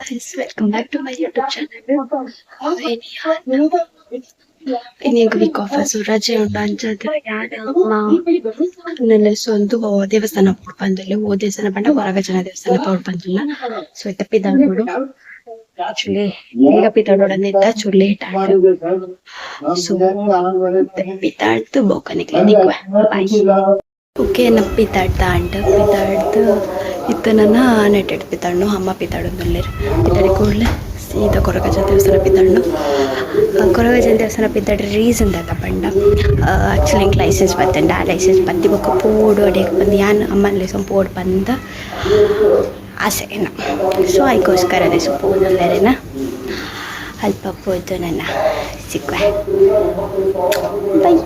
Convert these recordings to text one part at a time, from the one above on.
guys, welcome back to my YouTube channel. ಇನ್ನೀಗ weak of ರಜೆ ಉಂಟು ಅಂಚದ್ರೆ ನೆಲೆ ಒಂದು ದೇವಸ್ಥಾನ ಪೋಡ್ ಬಂದಿಲ್ಲ ಓ ದೇವಸ್ಥಾನ ಬಂಡ ಹೊರಗಜನ ದೇವಸ್ಥಾನ ಪೋಡ್ ಬಂದಿಲ್ಲ ಸೊ ತಪ್ಪಿದಾಡು ಆಕ್ಚುಲಿ ಈಗ ಪಿತಾಡೋಡನಿದ್ದ ಚೂರು ಲೇಟ್ ಆಯ್ತು ಸೊ ಪಿತಾಡ್ದು ಬೋಕನಿಗೆ ನಿಕ್ವೆ ಬಾಯ್ ಓಕೆ ನಮ್ಮ ಪಿತಾಡ್ದ ಅಂಟ ಪಿತಾಡ್ದು ಇತ್ತು ನನ್ನ ನೆಟ್ಟೆಡ್ ಪಿತಾಡ್ನು ಅಮ್ಮ ಪಿತಾಡು ನಲ್ಲಿರು ಪಿತಾಡಿ ಕೂಡಲೇ ಸೀದಾ ಕೊರಗಜನ ದೇವಸ್ಥಾನ ಪಿತಾಡ್ನು ಕೊರಗಜನ ದೇವಸ್ಥಾನ ಪಿತಾಡ್ರೆ ರೀಸನ್ ದಾದ ಪಂಡ ಆ್ಯಕ್ಚುಲಿ ಇಂಕ್ ಲೈಸೆನ್ಸ್ ಬತ್ತಂಡ ಆ ಲೈಸೆನ್ಸ್ ಬತ್ತಿ ಬೊಕ್ಕ ಪೋಡು ಅಡಿಯಕ್ಕೆ ಬಂದು ಯಾನ್ ಅಮ್ಮನ ಲೇಸನ್ ಪೋಡು ಬಂದ ಆಸೆನ ಸೊ ಅದಕ್ಕೋಸ್ಕರ ದೇಶ ಪೋದಲ್ಲೇನ ಅಲ್ಪ ಪೋಯ್ತು ನನ್ನ ಸಿಕ್ಕುವೆ ಬೈ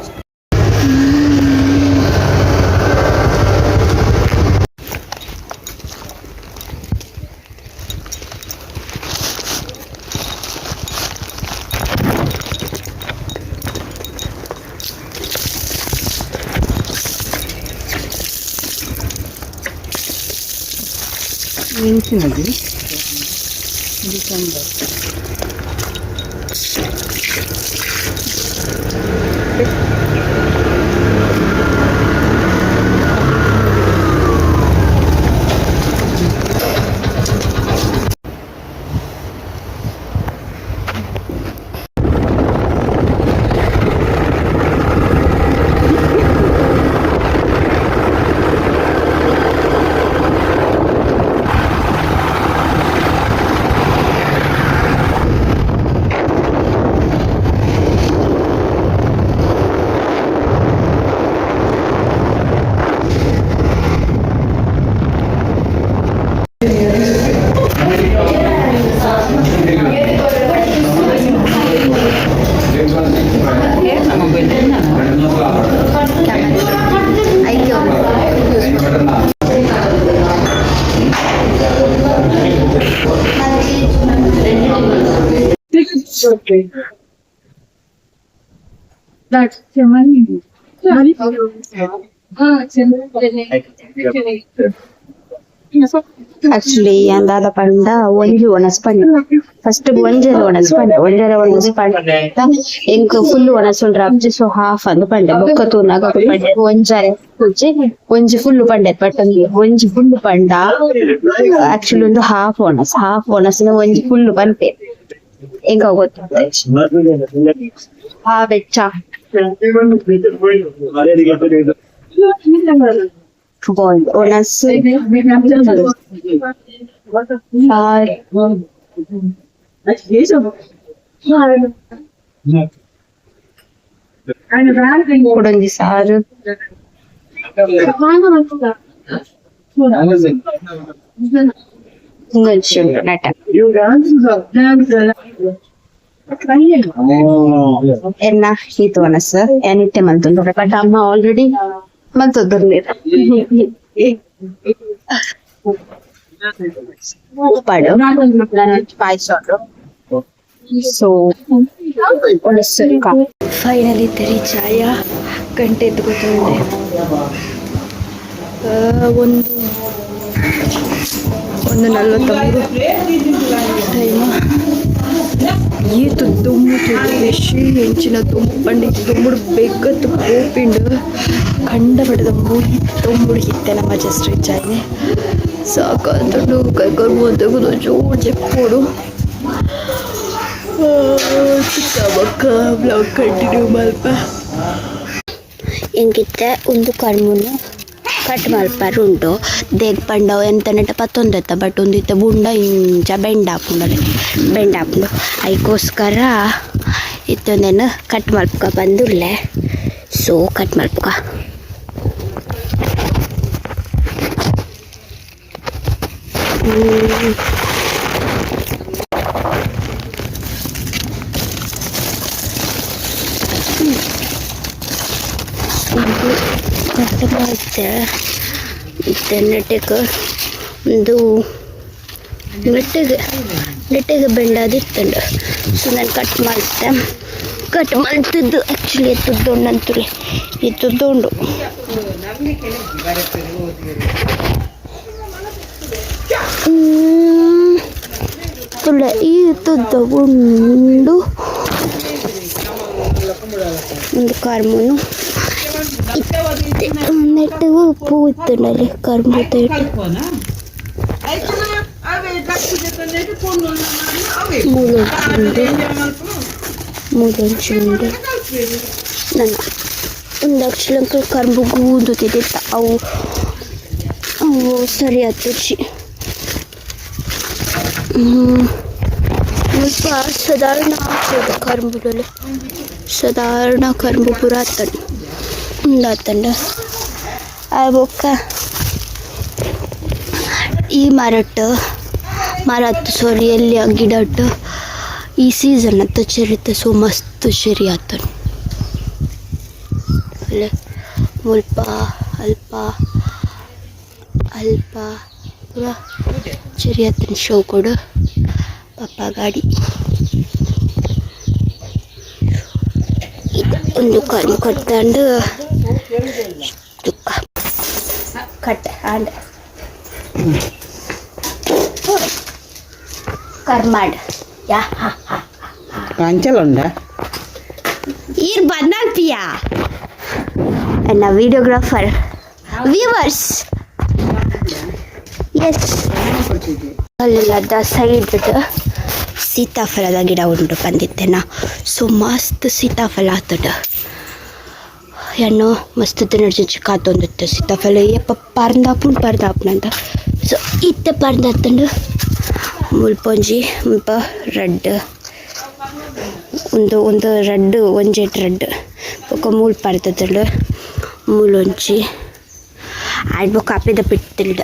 ಮೆಣಸಿನದು ಡಿಸೆಂಬರ್ ಆಕ್ಚುಲಿ ಅಂದಾದ ಪಂಡ ಒಂಜಿ ಒಣಸ್ಪಂಡ ಫಸ್ಟ್ ಒಂಜರ ಒಣಸ್ಪಂಡ ಎಂಕ್ ಫುಲ್ ಒಣಸುಂಡ್ರ ಅಬ್ಜಿ ಸೊ ಹಾಫ್ ಅಂದ್ ಪಂಡೆ ಬೊಕ್ಕ ತೂನಾಗ ಪಂಡೆ ಒಂಜರೆ ಒಂಜಿ ಫುಲ್ ಪಂಡೆ ಬಟ್ ಒಂಜಿ ಫುಲ್ ಪಂಡ ಆಕ್ಚುಲಿ ಒಂದು ಹಾಫ್ ಒಣಸಿನ ಒಂಜಿ ಫುಲ್ ಪಂಪೆ ಎಂಗ ಗೊತ್ತ ಹಾ ಬೆಚ್ಚ ಒಣಸು ಕೊಡೊಂಜಿ ಸಾರು ಇಂಗೊಂಚಿ ಉಂಟು ನಟ ಎನ್ನ ಈತು ಒಣಸು ಏನಿಟ್ಟೆ ಮಲ್ತುಂಡು ಬಟ್ ಅಮ್ಮ ಆಲ್ರೆಡಿ ಮಲ್ತೊಂದುರ್ಲಿರ ಪಾಡು ಪಾಯಸ ಸೊ ಫೈನಲಿ ತೆರಿ ಚಾಯ ಗಂಟೆ ಎತ್ಕೊತಂಡೆ ಒಂದು 43 ಟೈಮ್ ಈತು ದುಮ್ಮು ಎಶಿ ಹೆಂಚಿನ ತುಂಬಂಡಿ ದುಮ್ಮುಡು ಬೆಕ್ಕತ್ತು ಪೋಪಿಂಡು ಕಂಡ ಪಡೆದ ಮೂಡಿ ತೊಂಬುಡು ಹಿತ್ತೆ ನಮ್ಮ ಜಸ್ಟ್ ರೀಚ್ ಆಗಿ ಸಾಕಂತಂಡು ಕೈಕೊಂಡು ತೆಗೆದು ಜೋರು ಚೆಪ್ಪೋಡು ಚಿಕ್ಕ ಮಕ್ಕ ಬ್ಲಾಗ್ ಕಂಟಿನ್ಯೂ ಮಲ್ಪ ಹೆಂಗಿತ್ತೆ ಒಂದು ಕರ್ಮುನು ಕಟ್ ಮಲ್ಪರುಂಟು ದೇಗ್ ಪಂಡವು ಎಂತನಟ ಪತ್ತೊಂದೆತ್ತ ಬಟ್ ಒಂದಿತ್ತ ಬುಂಡ ಇಂಚ ಬೆಂಡ ಹಾಪುಂಡು ಅದಕ್ಕೋಸ್ಕರ ಇತ್ತೊಂದೇನು ಕಟ್ ಮಲ್ಪಕ ಬಂದುಲ್ಲೆ ಸೊ ಕಟ್ ಮಲ್ಪಕ ಕಟ್ ಮಾಡ್ತೆ ನೆಟ್ಟಗೆ ಒಂದು ನೆಟ್ಟಗೆ ಬೆಂಡಾದಿತ್ತಂಡು ಸೊ ನಾನು ಕಟ್ ಮಾಡ್ತಿದ್ದು ಆ್ಯಕ್ಚುಲಿ ಎತ್ತುದ್ದೊಂಡಂತೂ ಎತ್ತುದ್ದೊಂಡು ತುಳ್ಳೆ ಈ ತುದ್ದ ಉಂಡು ಒಂದು ಕರ್ಮನು ನೆಟ್ಟು ಉಪ್ಪು ಇತ್ತುಂಡಲ್ಲಿ ಕರ್ಮು ತೇಟು ಮೂಲೊಂಚುಂಡು ನನ್ನ ಒಂದು ಅಕ್ಷಲಂಕಲ್ ಕರ್ಮು ಗೂದು ತಿದ್ದಿತ್ತ ಅವು ಅವು ಸರಿ ಹತ್ತುಚಿ ಸ್ವಲ್ಪ ಸಾಧಾರಣ ಆಗ್ತದೆ ಕರ್ಮುದಲ್ಲಿ ಸಾಧಾರಣ ಕರ್ಮು ಪೂರ ಹತ್ತಂಡು ಉಂದಾತಂಡ ಆ ಬೊಕ್ಕ ಈ ಮರ ಹತ್ತು ಸೋರಿ ಎಲ್ಲಿ ಗಿಡ ಈ ಸೀಸನ್ ಹತ್ತು ಚೆರಿತ ಸೊ ಮಸ್ತ್ ಚೆರಿ ಆತನು ಅಲ್ಲೇ ಮುಲ್ಪ ಅಲ್ಪ ಅಲ್ಪ ಪೂರ ಚೆರಿ ಆತನ ಶೋ ಕೊಡು ಪಪ್ಪ ಗಾಡಿ ಒಂದು ಕಣ್ಣು ಕೊಡ್ತಂಡು ಕಟ್ಟೆ ಆಂಡ ಕರ್ಮಾಡ್ ಯಾ ಕಾಂಚಲುಂಡ ಈರ್ ಬಂದಂತಿಯಾ ಎನ್ನ ವಿಡಿಯೋಗ್ರಾಫರ್ ವ್ಯೂವರ್ಸ್ ಎಸ್ ಅಲ್ಲೆಲ್ಲ ಸೈಡ್ ಸೀತಾಫಲದ ಗಿಡ ಉಂಟು ಬಂದಿತ್ತೇನ ಸೊ ಮಸ್ತ್ ಸೀತಾಫಲ ಆತಡ ಹೆಣ್ಣು ಮಸ್ತ್ ತಿನ್ನಡ್ಜಿ ಕಾತೊಂದಿತ್ತು ಸೀತಾಫಲ ಯಪ್ಪ ಪರ್ದಾಪುನಂತ ಸೊ ಇತ್ತೆ ಪರ್ದಾತಂಡು ಮುಲ್ಪೊಂಜಿ ಮುಲ್ಪ ರೆಡ್ ಒಂದು ರೆಡ್ ಒಂಜೆಟ್ ರೆಡ್ ಬೊಕ ಮೂಲ್ ಪರ್ದತಂಡು ಮೂಲೊಂಚಿ ಆಡ್ ಬೊಕ ಅಪೆದ ಪಿಟ್ಟಿಲ್ಡ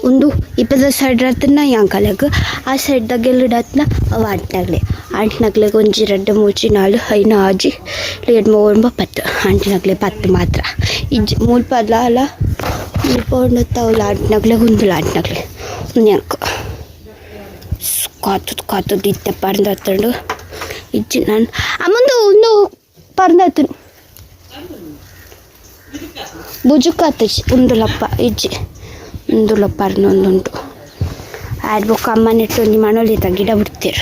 ಒಂದು ಇಪ್ಪದ ಸೈಡ್ ರತ್ನ ಯಾಂಕಲೆಗ್ ಆ ಸೈಡ್ದಾಗ ಎಲ್ಲಿಡತ್ನ ಅವು ಅಂಟ್ನಗ್ಲೆಗ್ ಒಂಜಿ ರೆಡ್ ಮೂಚಿ ನಾಲು ಐನ ಆಜಿ ಲೇಡ್ ಮೂವಂಬ ಪತ್ತು ಅಂಟ್ನಗ್ಲೆ ಪತ್ತು ಮಾತ್ರ ಇಜ್ಜಿ ಮೂಲ್ಪಲ್ಲ ಅಲ್ಲ ಮೂಲ್ಪ ಉಣ್ಣತ್ತವಲ್ಲ ಅಂಟ್ನಗ್ಲೆ ಹುಂದುಲ ಅಂಟ್ನಗ್ಲೆ ಉಣ್ಯಂಕ ಕಾತುದು ಇತ್ತೆ ಪರ್ದತ್ತಂಡು ಇಜ್ಜಿ ನಾನು ಮುಂದೆ ಒಂದು ಪರ್ದತ್ತು ಬುಜುಕಾತಜಿ ಉಂದುಲಪ್ಪ ಇಜ್ಜಿ ಉಂದುಲ ಪರ್ನೊಂದುಂಟು ಆಡ್ ಬೊಕ್ಕ ಅಮ್ಮ ನೆಟ್ಟು ಒಂಜಿ ಮಣೋಲಿತ ಗಿಡ ಬಿಡ್ತೀರ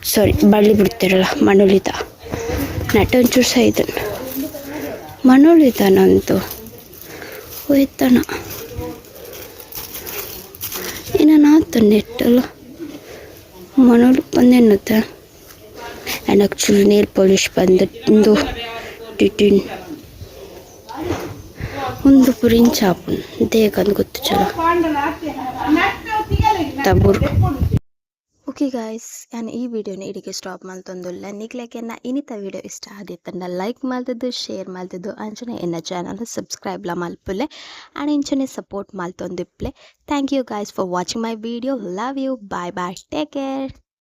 ಸಾರಿ ಬಳ್ಳಿ ಬಿಡ್ತೀರಲ್ಲ ಮಣೋಲಿತ ನೆಟ್ಟು ಒಂಚೂರು ಸೈದು ಮಣೋಲಿತನಂತು ಹೋಯ್ತನ ಏನಾತು ನೆಟ್ಟಲ್ಲ ಮಣೋಲಿ ಬಂದೆನ್ನುತ್ತೆ ಆ್ಯಂಡ್ ಆ್ಯಕ್ಚುಲಿ ನೇಲ್ ಪಾಲಿಶ್ ಬಂದು ಟಿಟಿನ್ ಒಂದು ಪುರಿನ್ ಚಾಪುನ್ ದೇಗಂದು ಗೊತ್ತು ಚಲೋ ತಬುರು ಓಕೆ ಗಾಯ್ಸ್ ನಾನು ಈ ವಿಡಿಯೋನ ಇಡಿಗೆ ಸ್ಟಾಪ್ ಮಾಡ್ತೊಂದುಲ್ಲ ನಿಗ್ಲೆಗೆ ಇನ್ನಿತ ವಿಡಿಯೋ ಇಷ್ಟ ಆದಿತ್ತಂಡ ಲೈಕ್ ಮಾಡ್ತಿದ್ದು ಶೇರ್ ಮಾಡ್ತಿದ್ದು ಅಂಚನೆ ಎನ್ನ ಚಾನಲ್ ಸಬ್ಸ್ಕ್ರೈಬ್ಲ ಮಲ್ಪುಲೆ ಆ್ಯಂಡ್ ಇಂಚನೆ ಸಪೋರ್ಟ್ ಮಾಡ್ತೊಂದಿಪ್ಲೆ thank you guys for watching my video love you bye take care.